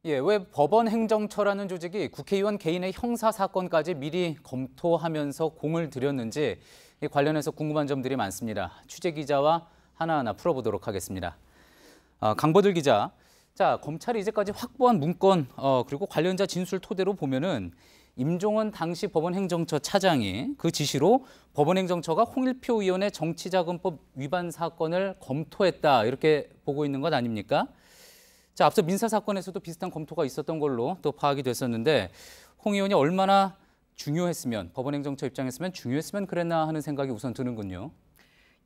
예, 왜 법원 행정처라는 조직이 국회의원 개인의 형사 사건까지 미리 검토하면서 공을 들였는지 관련해서 궁금한 점들이 많습니다. 취재 기자와 하나하나 풀어보도록 하겠습니다. 강보들 기자, 자 검찰이 이제까지 확보한 문건 그리고 관련자 진술 토대로 보면은 임종원 당시 법원행정처 차장이 그 지시로 법원행정처가 홍일표 의원의 정치자금법 위반 사건을 검토했다 이렇게 보고 있는 것 아닙니까? 자, 앞서 민사 사건에서도 비슷한 검토가 있었던 걸로 또 파악이 됐었는데 홍 의원이 얼마나 중요했으면 법원행정처 입장에서는 중요했으면 그랬나 하는 생각이 우선 드는군요.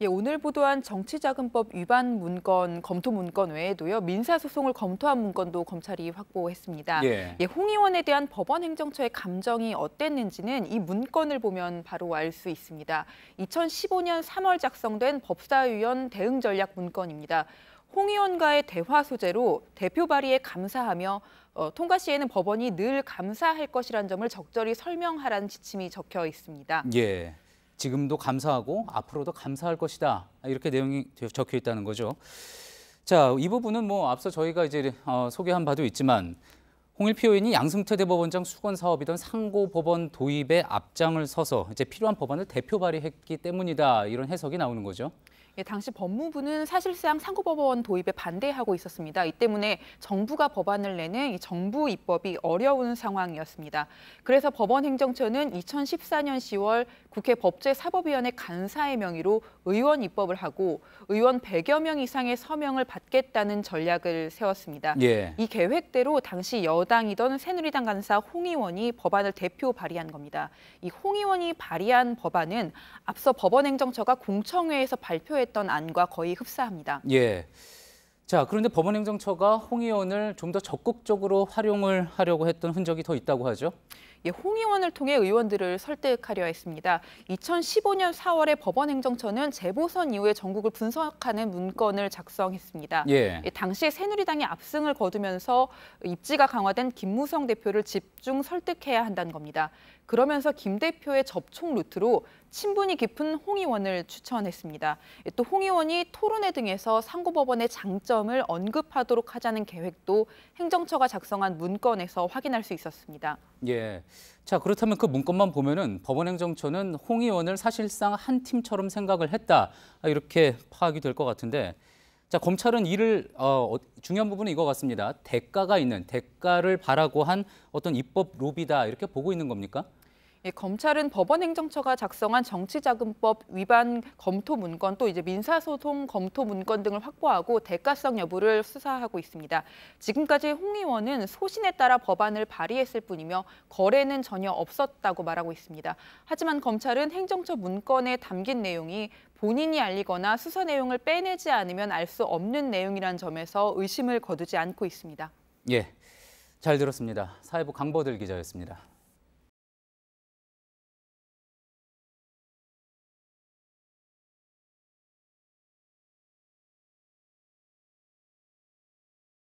예, 오늘 보도한 정치자금법 위반 문건, 검토 문건 외에도요, 민사소송을 검토한 문건도 검찰이 확보했습니다. 예. 홍 의원에 대한 법원행정처의 감정이 어땠는지는 이 문건을 보면 바로 알 수 있습니다. 2015년 3월 작성된 법사위원 대응 전략 문건입니다. 홍 의원과의 대화 소재로 대표 발의에 감사하며 통과 시에는 법원이 늘 감사할 것이라는 점을 적절히 설명하라는 지침이 적혀 있습니다. 예. 지금도 감사하고 앞으로도 감사할 것이다. 이렇게 내용이 적혀 있다는 거죠. 자, 이 부분은 뭐 앞서 저희가 이제 소개한 바도 있지만 홍일표 의원이 양승태 대법원장 수건 사업이던 상고법원 도입에 앞장을 서서 이제 필요한 법안을 대표 발의했기 때문이다. 이런 해석이 나오는 거죠. 예, 당시 법무부는 사실상 상고법원 도입에 반대하고 있었습니다. 이 때문에 정부가 법안을 내는 이 정부 입법이 어려운 상황이었습니다. 그래서 법원행정처는 2014년 10월 국회 법제사법위원회 간사의 명의로 의원 입법을 하고 의원 100여 명 이상의 서명을 받겠다는 전략을 세웠습니다. 예. 이 계획대로 당시 여당이던 새누리당 간사 홍 의원이 법안을 대표 발의한 겁니다. 이 홍 의원이 발의한 법안은 앞서 법원행정처가 공청회에서 발표했던 안과 거의 흡사합니다. 예. 자, 그런데 법원행정처가 홍 의원을 좀 더 적극적으로 활용을 하려고 했던 흔적이 더 있다고 하죠. 예, 홍 의원을 통해 의원들을 설득하려 했습니다. 2015년 4월에 법원행정처는 재보선 이후에 전국을 분석하는 문건을 작성했습니다. 예. 당시에 새누리당이 압승을 거두면서 입지가 강화된 김무성 대표를 집중 설득해야 한다는 겁니다. 그러면서 김 대표의 접촉 루트로 친분이 깊은 홍 의원을 추천했습니다. 또 홍 의원이 토론회 등에서 상고법원의 장점을 언급하도록 하자는 계획도 행정처가 작성한 문건에서 확인할 수 있었습니다. 예. 자, 그렇다면 그 문건만 보면은 법원행정처는 홍 의원을 사실상 한 팀처럼 생각을 했다. 이렇게 파악이 될 것 같은데. 자, 검찰은 이를 중요한 부분은 이거 같습니다. 대가를 바라고 한 어떤 입법 로비다. 이렇게 보고 있는 겁니까? 예, 검찰은 법원행정처가 작성한 정치자금법 위반 검토 문건 또 이제 민사소송 검토 문건 등을 확보하고 대가성 여부를 수사하고 있습니다. 지금까지 홍 의원은 소신에 따라 법안을 발의했을 뿐이며 거래는 전혀 없었다고 말하고 있습니다. 하지만 검찰은 행정처 문건에 담긴 내용이 본인이 알리거나 수사 내용을 빼내지 않으면 알 수 없는 내용이라는 점에서 의심을 거두지 않고 있습니다. 예, 잘 들었습니다. 사회부 강보들 기자였습니다.